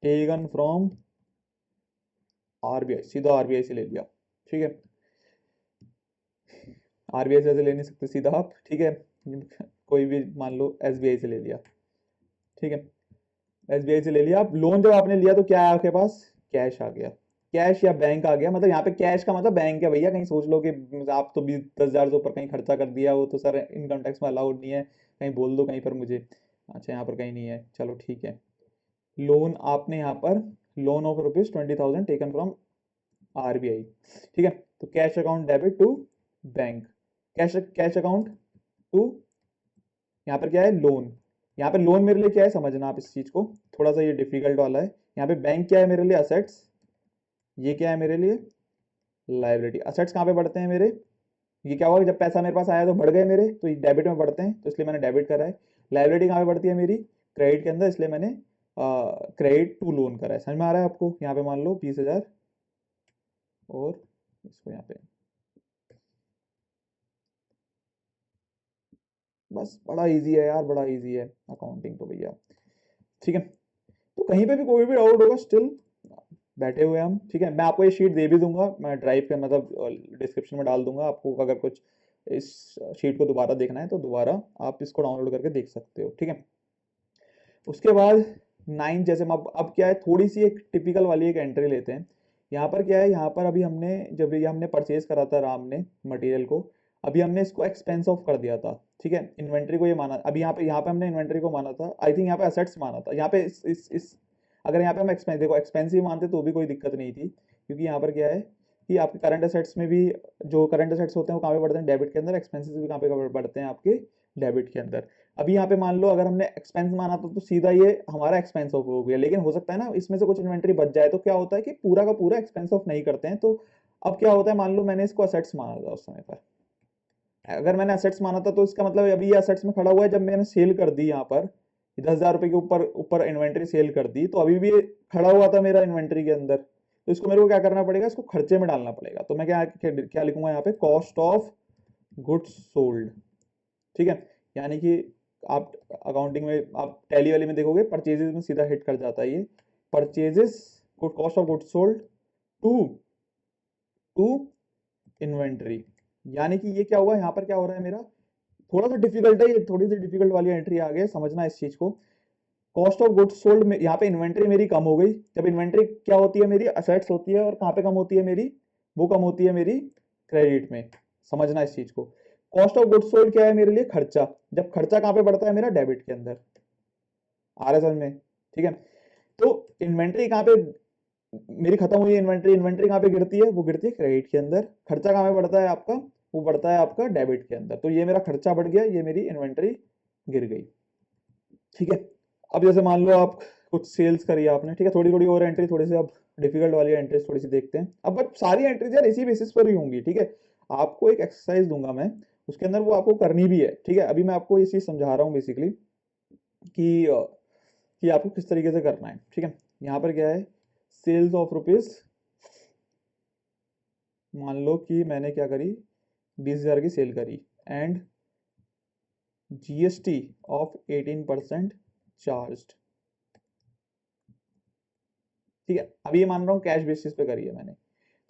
टेकन फ्रॉम आरबीआई, सीधा आरबीआई से ले लिया, ठीक है, आरबीआई से ले नहीं सकते सीधा आप, ठीक है, कोई भी मान लो एसबीआई से ले लिया, ठीक है, एसबीआई से ले लिया। आप लोन जब आपने लिया तो क्या है आपके पास, कैश आ गया, कैश या बैंक आ गया, मतलब यहाँ पे कैश का मतलब बैंक है भैया, कहीं सोच लो कि आप तो 10,000 से ऊपर कहीं खर्चा कर दिया, वो तो सर इनकम टैक्स में अलाउड नहीं है, कहीं बोल दो कहीं पर मुझे, अच्छा यहाँ पर कहीं नहीं है, चलो ठीक है। लोन आपने यहाँ पर, loan of ₹20,000 taken from RBI, ठीक है। तो cash account debit to bank, cash cash account to, यहाँ पर क्या है लोन, यहाँ पे लोन मेरे लिए क्या है समझना आप इस चीज को, थोड़ा सा ये डिफिकल्ट वाला है। यहाँ पे बैंक क्या है मेरे लिए असेट्स, ये क्या है मेरे लिए लाइबिलिटी। असेट्स कहाँ पे बढ़ते हैं मेरे, ये क्या हुआ जब पैसा मेरे पास आया तो बढ़ गए मेरे, तो ये डेबिट में बढ़ते हैं तो इसलिए मैंने डेबिट करा है। लाइबिलिटी कहाँ पे बढ़ती है मेरी, क्रेडिट के अंदर, इसलिए मैंने क्रेडिट टू लोन करा है। समझ में आ रहा है आपको, यहाँ पे मान लो 20,000 और इसको यहाँ पे, बस बड़ा इजी है यार, बड़ा इजी है अकाउंटिंग तो भैया, ठीक है। तो कहीं पे भी कोई भी डाउट होगा स्टिल बैठे हुए हम, ठीक है। मैं आपको ये शीट दे भी दूंगा, मैं ड्राइव पे मतलब डिस्क्रिप्शन में डाल दूंगा आपको, अगर कुछ इस शीट को दोबारा देखना है तो दोबारा आप इसको डाउनलोड करके देख सकते हो, ठीक है। उसके बाद 9 जैसे हम अब क्या है, थोड़ी सी एक टिपिकल वाली एक एंट्री लेते हैं। यहाँ पर क्या है, यहाँ पर अभी हमने जब ये हमने परचेज करा था राम ने मटेरियल को, अभी हमने इसको एक्सपेंस ऑफ कर दिया था, ठीक है। इन्वेंट्री को ये माना, अभी यहाँ पे हमने इन्वेंट्री को माना था, आई थिंक यहाँ पे असेट्स माना था। यहाँ पे इस अगर यहाँ पे हम एक्सपेंस देखो एक्सपेंसिव मानते तो भी कोई दिक्कत नहीं थी, क्योंकि यहाँ पर क्या है कि आपके करंट असेट्स में भी जो करंट असेट्स होते हैं वो कहाँ पे बढ़ते हैं डेबिट के अंदर, एक्सपेंसेस भी कहाँ पे बढ़ते हैं आपके डेबिट के अंदर। अभी यहाँ पे मान लो अगर हमने एक्सपेंस माना तो सीधा ये हमारा एक्सपेंस ऑफ हो गया, लेकिन हो सकता है ना इसमें से कुछ इन्वेंट्री बच जाए, तो क्या होता है कि पूरा का पूरा एक्सपेंस ऑफ नहीं करते हैं। तो अब क्या होता है, मान लो मैंने इसको असेट्स माना था उस समय पर, अगर मैंने असेट्स माना था तो इसका मतलब अभी ये असेट्स में खड़ा हुआ है, जब मैंने सेल कर दी यहाँ पर 10,000 रुपए के ऊपर ऊपर इन्वेंट्री सेल कर दी, तो अभी भी ये खड़ा हुआ था मेरा इन्वेंट्री के अंदर, तो इसको मेरे को क्या करना पड़ेगा, इसको खर्चे में डालना पड़ेगा। तो मैं क्या क्या लिखूंगा यहाँ पे, कॉस्ट ऑफ गुड्स सोल्ड, ठीक है। यानी कि आप अकाउंटिंग में आप टैली वाली में देखोगे परचेजेस में सीधा हिट कर जाता है ये, purchases cost of goods sold to to inventory. यानी कि ये क्या हुआ, यहाँ पर क्या हो रहा है मेरा, थोड़ा सा डिफिकल्ट है ये, थोड़ी सी डिफिकल्ट वाली एंट्री आ गई, समझना इस चीज को। कॉस्ट ऑफ गुड्स सोल्ड में यहाँ पे इन्वेंट्री मेरी कम हो गई, जब इन्वेंट्री क्या होती है मेरी असेट्स होती है, और कहाँ पे कम होती है मेरी, वो कम होती है मेरी क्रेडिट में, समझना इस चीज को। कॉस्ट ऑफ गुड्स सोल्ड क्या है मेरे लिए, खर्चा, जब खर्चा कहाँ पे बढ़ता है मेरा डेबिट के अंदर, आ रहा है समझ में, ठीक है। तो इन्वेंट्री कहाँ पे मेरी खत्म हुई इन्वेंट्री, इन्वेंट्री कहाँ पे गिरती है, वो गिरती है क्रेडिट के अंदर। खर्चा कहाँ पे बढ़ता है आपका, वो बढ़ता है आपका डेबिट के अंदर। तो ये मेरा खर्चा बढ़ गया, ये मेरी इन्वेंट्री गिर गई, ठीक है। अब जैसे मान लो आप कुछ सेल्स करी आपने, ठीक है, थोड़ी थोड़ी और एंट्री, थोड़ी सी अब डिफिकल्ट वाली एंट्रीज थोड़ी सी देखते हैं। अब बट सारी एंट्रीज यार इसी बेसिस पर ही होंगी, ठीक है। आपको एक एक्सरसाइज दूंगा मैं, उसके अंदर वो आपको करनी भी है, ठीक है। अभी मैं आपको ये चीज समझा रहा हूँ बेसिकली कि आपको किस तरीके से करना है, ठीक है। यहाँ पर क्या है, सेल्स ऑफ रुपीज, मान लो कि मैंने क्या करी 20,000 की सेल करी, एंड जीएसटी ऑफ 18% चार्ज्ड, ठीक है। अभी ये मान रहा हूँ कैश बेसिस पे करी है मैंने,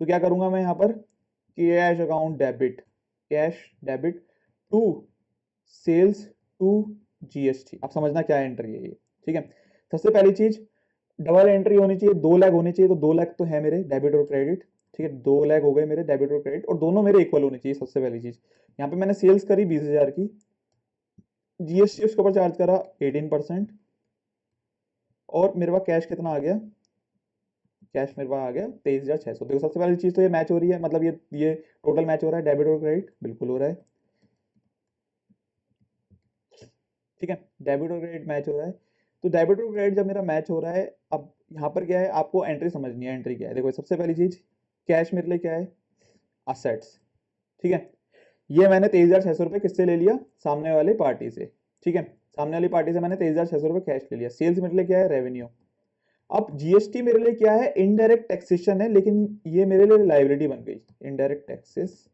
तो क्या करूंगा मैं यहाँ पर, cash account debit, cash debit to sales to GST. अब समझना क्या एंट्री है ये, ठीक है। सबसे पहली चीज डबल एंट्री होनी चाहिए, 2 लाख होनी चाहिए, तो 2 लाख तो है मेरे डेबिट और क्रेडिट, ठीक है। 2 लाख हो गए मेरे डेबिट और क्रेडिट, और दोनों मेरे इक्वल होनी चाहिए, सबसे पहली चीज। यहाँ पे मैंने सेल्स करी 20,000 की, जीएसटी उसके ऊपर चार्ज करा 18%, और मेरे पास कैश कितना आ गया, कैश मेरे पास आ गया 23,600। देखो सबसे पहली चीज तो ये मैच हो रही है, मतलब ये टोटल मैच हो रहा है, डेबिट और क्रेडिट बिल्कुल हो रहा है, ठीक है। डेबिट और क्रेडिट मैच हो रहा है, तो डेबिट और क्रेडिट जब मेरा मैच हो रहा है, अब यहाँ पर क्या है, आपको एंट्री समझनी है, एंट्री क्या है। देखो सबसे पहली चीज कैश मेरे लिए क्या है, असेट्स, ठीक है। ये मैंने 23,600 रुपये किससे ले लिया, सामने वाली पार्टी से, ठीक है। सामने वाली पार्टी से मैंने 23,600 रुपये कैश ले लिया। सेल्स मेरे लिए क्या है, रेवेन्यू। अब जीएसटी मेरे लिए क्या है, इनडायरेक्ट टैक्सेशन है, लेकिन ये मेरे लिए लाइबिलिटी बन गई, इनडायरेक्ट टैक्सेस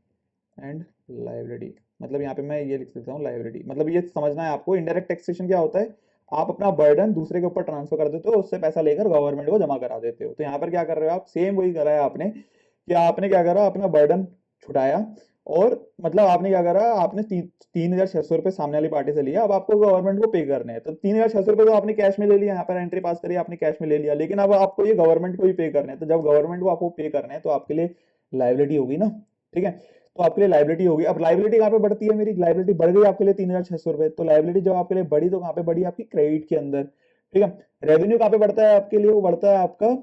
एंड लाइबिलिटी। मतलब यहाँ पे मैं ये लिख देता हूँ लाइबिलिटी, मतलब ये समझना है आपको, इनडायरेक्ट टैक्सेशन क्या होता है, आप अपना बर्डन दूसरे के ऊपर ट्रांसफर कर देते हो, उससे पैसा लेकर गवर्नमेंट को जमा करा देते हो। तो यहाँ पर क्या कर रहे हो आप, सेम वही करा है आपने, कि आपने क्या करा, अपना बर्डन छुटाया, और मतलब आपने क्या करा, आपने 3,600 रुपये सामने वाली पार्टी से लिया, अब आपको गवर्नमेंट को पे करने हैं। तो 3,600 रुपये तो आपने कैश में ले लिया, यहाँ पर एंट्री पास करी आपने कैश में ले लिया, लेकिन अब आपको ये गवर्नमेंट को ही पे करने हैं। तो जब गवर्नमेंट को आपको पे करने हैं तो आपके लिए लाइबिलिटी होगी ना, ठीक है। तो आपके लिए लाइबिलिटी होगी। अब लाइबिलिटी कहाँ पे बढ़ती है, मेरी लाइबिलिटी बढ़ गई आपके लिए 3,600 रुपये, तो लाइबिलिटी जब आपके लिए बढ़ी तो कहाँ पे बढ़ी, आपकी क्रेडिट के अंदर, ठीक है। रेवेन्यू कहाँ पे बढ़ता है आपके लिए, वो बढ़ता है आपका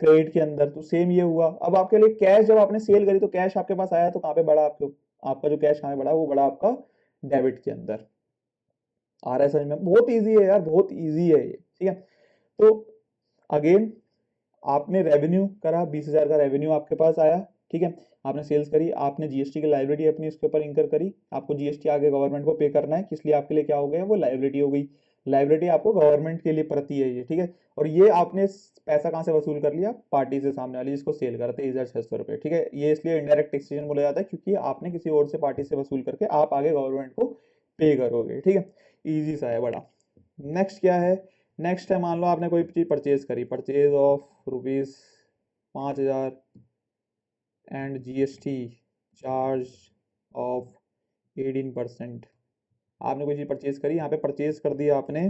क्रेडिट के अंदर, तो सेम ये हुआ। अब आपके लिए कैश, जब आपने सेल करी तो कैश आपके पास आया, तो कहाँ पे बढ़ा आपके, आपका जो कैश कहाँ पे बढ़ा, वो बढ़ा आपका डेबिट के अंदर। आ रहा है समझ में? बहुत इजी है यार, बहुत इजी है ये, ठीक है। तो अगेन आपने रेवेन्यू करा, 20,000 का रेवेन्यू आपके पास आया, ठीक है। आपने सेल्स करी, आपने जीएसटी की लाइबिलिटी अपनी उसके ऊपर इंकर करी, आपको जीएसटी आगे गवर्नमेंट को पे करना है, इसलिए आपके लिए क्या हो गया, वो लाइबिलिटी हो गई। लाइबिलिटी आपको गवर्नमेंट के लिए प्रति है ये, ठीक है। और ये आपने पैसा कहाँ से वसूल कर लिया, पार्टी से, सामने वाली जिसको सेल करा था, 23,600 रुपये, ठीक है। ये इसलिए इनडायरेक्ट टैक्सेशन बोला जाता है, क्योंकि आपने किसी और से पार्टी से वसूल करके आप आगे गवर्नमेंट को पे करोगे, ठीक है। ईजी सा है बड़ा। नेक्स्ट क्या है, नेक्स्ट है, मान लो आपने कोई चीज परचेज करी, purchase of ₹5,000 and GST charge of 18%। आपने कोई चीज परचेज करी, यहाँ पे परचेज कर दिया आपने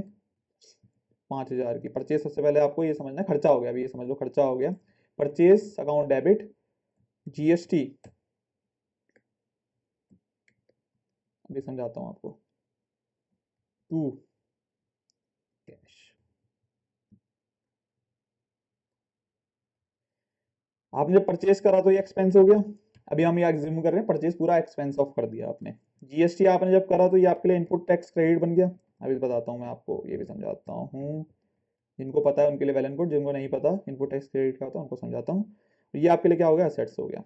5,000 की परचेज। सबसे पहले आपको ये समझना, खर्चा हो गया, अभी ये समझ लो खर्चा हो गया। परचेज अकाउंट डेबिट, जीएसटी, अभी समझाता हूँ आपको, टू कैश। आपने जब परचेज करा तो ये एक्सपेंस हो गया। अभी हम ये एग्ज्यूम कर रहे हैं परचेज पूरा एक्सपेंस ऑफ कर दिया आपने। जीएसटी आपने जब करा तो ये आपके लिए इनपुट टैक्स क्रेडिट बन गया। अभी बताता हूँ मैं आपको, ये भी समझाता हूँ। जिनको पता है उनके लिए वेल एंड गुड, जिनको नहीं पता इनपुट टैक्स क्रेडिट क्या होता है उनको समझाता हूँ। ये आपके लिए क्या हो गया, असेट्स हो गया।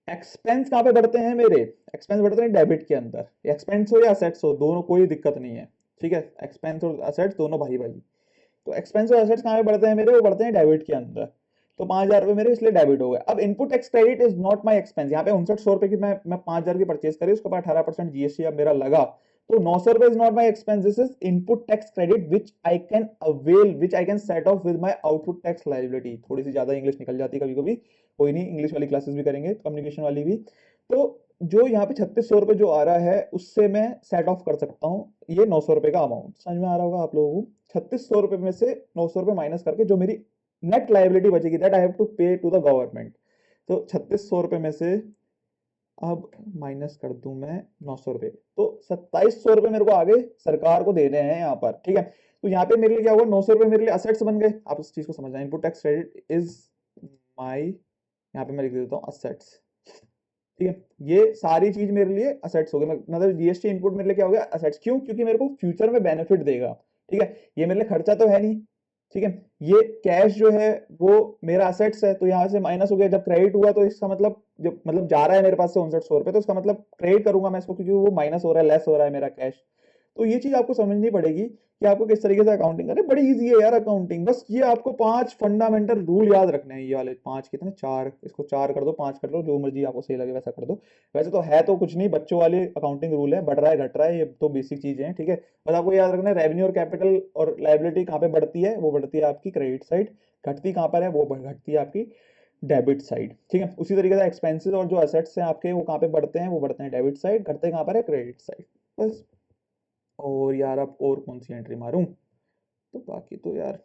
एक्सपेंस कहाँ पे बढ़ते हैं मेरे, एक्सपेंस बढ़ते हैं डेबिट के अंदर। एक्सपेंस हो या असेट्स हो, दोनों कोई दिक्कत नहीं है, ठीक है। एक्सपेंस और असेट्स दोनों भाई भाई। तो एक्सपेंस और एसेट्स कहाँ पे बढ़ते हैं मेरे, वो बढ़ते हैं डेबिट के अंदर। तो 5,000 रुपए मेरे इसलिए डेबिट हो गए। अब input tax credit is not my expense. यहाँ पे 5900 रुपए की मैं 5,000 की परचेज करी, उसके बाद 18% जीएसटी अब मेरा लगा, तो 900 रुपए is not my expense, this is input tax credit which I can avail, which I can set of with my output tax liability. थोड़ी सी ज्यादा इंग्लिश निकल जाती है कभी कभी, कोई नहीं, इंग्लिश वाली क्लासेस भी करेंगे, कम्युनिकेशन वाली भी। तो जो यहाँ पे 3600 रुपए जो आ रहा है, उससे मैं सेट ऑफ कर सकता हूँ ये 900 रुपए का अमाउंट। समझ में आ रहा होगा आप लोगों को? 3600 रुपए में से 900 रुपए माइनस करके जो मेरी नेट लाइबिलिटी बचेगी, that I have to pay to the government. तो 3600 रुपए में से अब माइनस कर दूं मैं 900 रुपए, तो 2700 रुपए मेरे को आगे सरकार को देने हैं यहाँ पर, ठीक है। तो यहाँ पे मेरे लिए क्या हुआ, 900 रुपए मेरे लिए असेट्स बन गए। आप इस चीज को समझना, input tax credit is my, यहाँ पे मैं लिख देता हूँ असेट्स, ठीक है। ये सारी चीज मेरे लिए असेट्स हो गए, मतलब जीएसटी इनपुट मेरे लिए क्या हो गया, असेट्स। क्यों? क्योंकि मेरे को फ्यूचर में बेनिफिट देगा, ठीक है। ये मेरे लिए खर्चा तो है नहीं, ठीक है। ये कैश जो है वो मेरा असेट्स है, तो यहाँ से माइनस हो गया। जब क्रेडिट हुआ तो इसका मतलब, जब मतलब जा रहा है मेरे पास से 5900 रुपए, तो इसका मतलब क्रेडिट करूंगा मैं इसको, क्योंकि वो माइनस हो रहा है, लेस हो रहा है मेरा कैश। तो ये चीज आपको समझनी पड़ेगी कि आपको किस तरीके से अकाउंटिंग करनी है। बड़ी इजी है यार अकाउंटिंग, बस ये आपको 5 फंडामेंटल रूल याद रखने हैं। ये वाले 5 कितने, 4, इसको 4 कर दो, 5 कर लो, जो मर्जी आपको सही लगे वैसा कर दो। वैसे तो है तो कुछ नहीं, बच्चों वाले अकाउंटिंग रूल है, बढ़ रहा है घट रहा है, ये तो बेसिक चीजें हैं, ठीक है। बस आपको याद रखना है, रेवेन्यू और कैपिटल और लाइबिलिटी कहाँ पे बढ़ती है, वो बढ़ती है आपकी क्रेडिट साइड। घटती कहाँ पर है, वो घटती है आपकी डेबिट साइड, ठीक है। उसी तरीके से एक्सपेंसेस और जो असेट्स हैं आपके, वो कहाँ पे बढ़ते हैं, वो बढ़ते हैं डेबिट साइड, घटते कहाँ पर है, क्रेडिट साइड, बस। और यार अब और कौन सी एंट्री मारूं, तो बाकी तो यार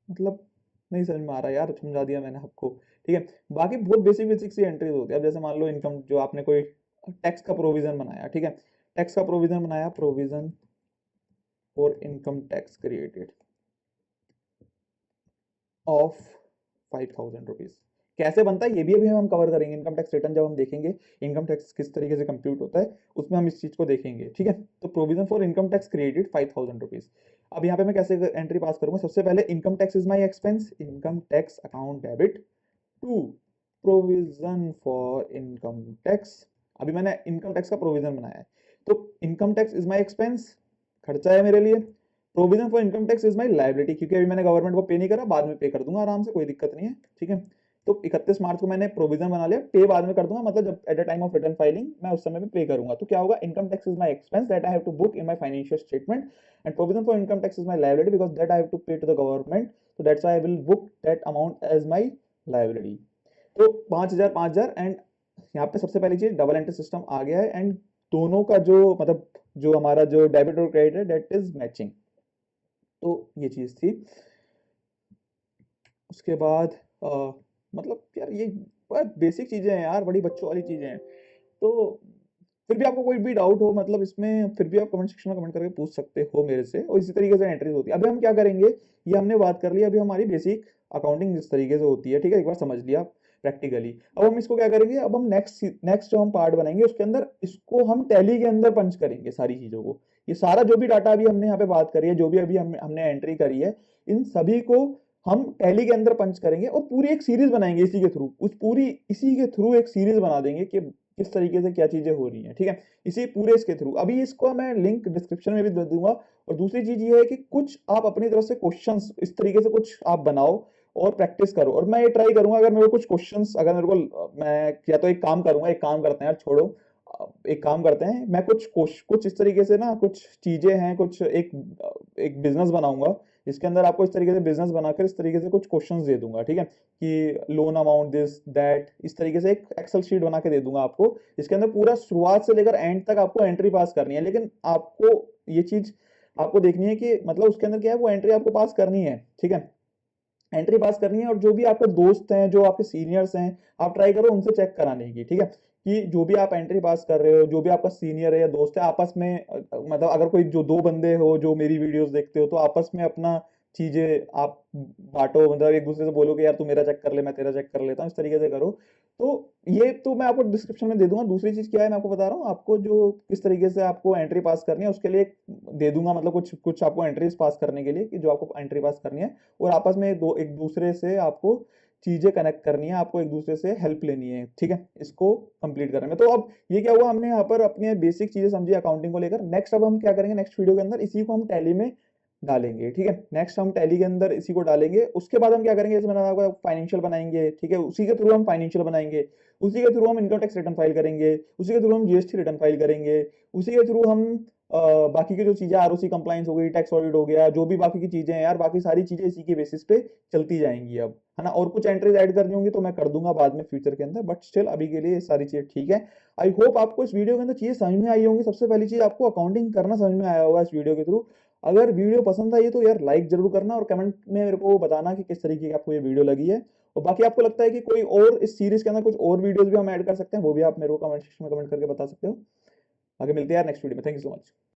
मतलब नहीं समझ में आ रहा यार, समझा दिया मैंने आपको, ठीक है। बाकी बहुत बेसिक बेसिक सी एंट्रीज होती है। अब जैसे मान लो इनकम, जो आपने कोई टैक्स का प्रोविजन बनाया, ठीक है। टैक्स का प्रोविजन बनाया, provision for income tax created of 5,000 rupees. कैसे बनता है ये भी अभी हम कवर करेंगे। इनकम टैक्स रिटर्न जब हम देखेंगे, इनकम टैक्स किस तरीके से कंप्यूट होता है, उसमें हम इस चीज को देखेंगे, ठीक है। तो provision for income tax created 5,000 rupees. अब यहाँ पे मैं कैसे एंट्री पास करूंगा, सबसे पहले income tax is my expense, income tax account debit to provision for income tax. अभी मैंने इनकम टैक्स का प्रोविजन बनाया है, तो income tax is my expense, खर्चा है मेरे लिए। Provision for income tax is my liability, क्योंकि अभी मैंने गवर्नमेंट को पे नहीं करा, बाद में पे कर दूंगा आराम से, कोई दिक्कत नहीं है, ठीक है। तो 31 मार्च को मैंने प्रोविजन बना लिया, पे बाद में कर दूंगा, मतलब जब at the time of return filing मैं उस समय पे पे करूंगा। तो क्या होगा, income tax is my expense that I have to book in my financial statement, and provision for income tax is my liability because that I have to pay to the government, so that's why I will book that amount as my liability। तो 5,000 5,000 and यहाँ पे सबसे पहली चीज double entry system आ गया है, and दोनों का जो मतलब जो हमारा जो डेबिट और क्रेडिट है दैट इज मैचिंग। तो ये चीज थी। उसके बाद मतलब यार ये बेसिक चीजें हैं यार, बड़ी बच्चों वाली चीजें हैं। तो फिर भी आपको कोई भी डाउट हो मतलब इसमें, फिर भी आप कमेंट सेक्शन में कमेंट करके पूछ सकते हो मेरे से, और इसी तरीके से एंट्रीज होती है। अभी हम क्या करेंगे, ये हमने बात कर ली, अभी हमारी बेसिक अकाउंटिंग जिस तरीके से होती है, ठीक है, एक बार समझ लिया प्रैक्टिकली। अब हम इसको क्या करेंगे, अब हम नेक्स्ट नेक्स्ट जो हम पार्ट बनाएंगे उसके अंदर इसको हम टैली के अंदर पंच करेंगे सारी चीजों को। ये सारा जो भी डाटा अभी हमने यहाँ पे बात करी है, जो भी अभी हमने एंट्री करी है, इन सभी को हम टैली के अंदर पंच करेंगे और पूरी एक सीरीज बनाएंगे इसी के थ्रू, उस पूरी इसी के थ्रू एक सीरीज बना देंगे कि किस तरीके से क्या चीजें हो रही हैं, ठीक है, इसी पूरे इसके थ्रू। अभी इसको मैं लिंक डिस्क्रिप्शन में भी दे दूंगा। और दूसरी चीज ये है कि कुछ आप अपनी तरफ से क्वेश्चंस इस तरीके से कुछ आप बनाओ और प्रैक्टिस करो, और मैं ये ट्राई करूंगा अगर मेरे को कुछ क्वेश्चंस, अगर मेरे को, मैं या तो एक काम करूंगा, एक काम करते हैं यार, छोड़ो, एक काम करते हैं, मैं कुछ इस तरीके से ना, कुछ चीजें हैं, कुछ एक एक बिजनेस बनाऊंगा इसके अंदर, आपको इस तरीके से बिजनेस बनाकर इस तरीके से कुछ क्वेश्चंस दे दूंगा, ठीक है, कि लोन अमाउंट दिस दैट, इस तरीके से एक एक्सेल शीट बना के दे दूंगा आपको। इसके अंदर पूरा शुरुआत से लेकर एंड तक आपको एंट्री पास करनी है, लेकिन आपको ये चीज आपको देखनी है कि मतलब उसके अंदर क्या है, वो एंट्री आपको पास करनी है, ठीक है, एंट्री पास करनी है। और जो भी आपके दोस्त हैं, जो आपके सीनियर्स हैं, आप ट्राई करो उनसे चेक कराने की, ठीक है, कि जो भी आप एंट्री पास कर रहे हो, जो भी आपका सीनियर है या दोस्त है, आपस में मतलब अगर कोई जो दो बंदे हो जो मेरी वीडियोस देखते हो, तो आपस में अपना चीजें आप बांटो, मतलब एक दूसरे से बोलो कि यार तू मेरा चेक कर ले, मैं तेरा चेक कर लेता हूँ, इस तरीके से करो। तो ये तो मैं आपको डिस्क्रिप्शन में दे दूंगा। दूसरी चीज क्या है, मैं आपको बता रहा हूँ, आपको जो किस तरीके से आपको एंट्री पास करनी है उसके लिए दे दूंगा, मतलब कुछ कुछ आपको एंट्रीज पास करने के लिए, कि जो आपको एंट्री पास करनी है, और आपस में एक दूसरे से आपको चीजें कनेक्ट करनी है, आपको एक दूसरे से हेल्प लेनी है, ठीक है, इसको कंप्लीट करने में। तो अब ये क्या हुआ, हमने यहाँ पर अपने बेसिक चीजें समझी अकाउंटिंग को लेकर। नेक्स्ट अब हम क्या करेंगे, नेक्स्ट वीडियो के अंदर इसी को हम टैली में डालेंगे, ठीक है, नेक्स्ट हम टैली के अंदर इसी को डालेंगे। उसके बाद हम क्या करेंगे, जैसे मैंने आपको फाइनेंशियल बनाएंगे, ठीक है, उसी के थ्रू हम फाइनेंशियल बनाएंगे, उसी के थ्रू हम इनकम टैक्स रिटर्न फाइल करेंगे, उसी के थ्रू हम जीएसटी रिटर्न फाइल करेंगे, उसी के थ्रू हम बाकी की जो चीजें आरओसी कंप्लाइंस हो गई, टैक्स ऑडिट हो गया, जो भी बाकी की चीजें हैं यार, बाकी सारी चीजें इसी के बेसिस पे चलती जाएंगी अब, है ना। और कुछ एंट्रीज ऐड करनी होंगी तो मैं कर दूंगा बाद में फ्यूचर के अंदर, बट स्टिल अभी के लिए ये सारी चीजें ठीक है। आई होप आपको इस वीडियो के अंदर चीजें समझ में आई होंगी। सबसे पहली चीज, आपको अकाउंटिंग करना समझ में आया होगा इस वीडियो के थ्रू। अगर वीडियो पसंद आई तो यार लाइक जरूर करना, और कमेंट में मेरे को बताना कि किस तरीके की आपको ये वीडियो लगी है। और बाकी आपको लगता है कि कोई और इस सीरीज के अंदर कुछ और वीडियोस भी हम ऐड कर सकते हैं, वो भी आप मेरे को कमेंट सेक्शन में कमेंट करके बता सकते हो। आगे मिलते हैं यार नेक्स्ट वीडियो में। Thank you so much.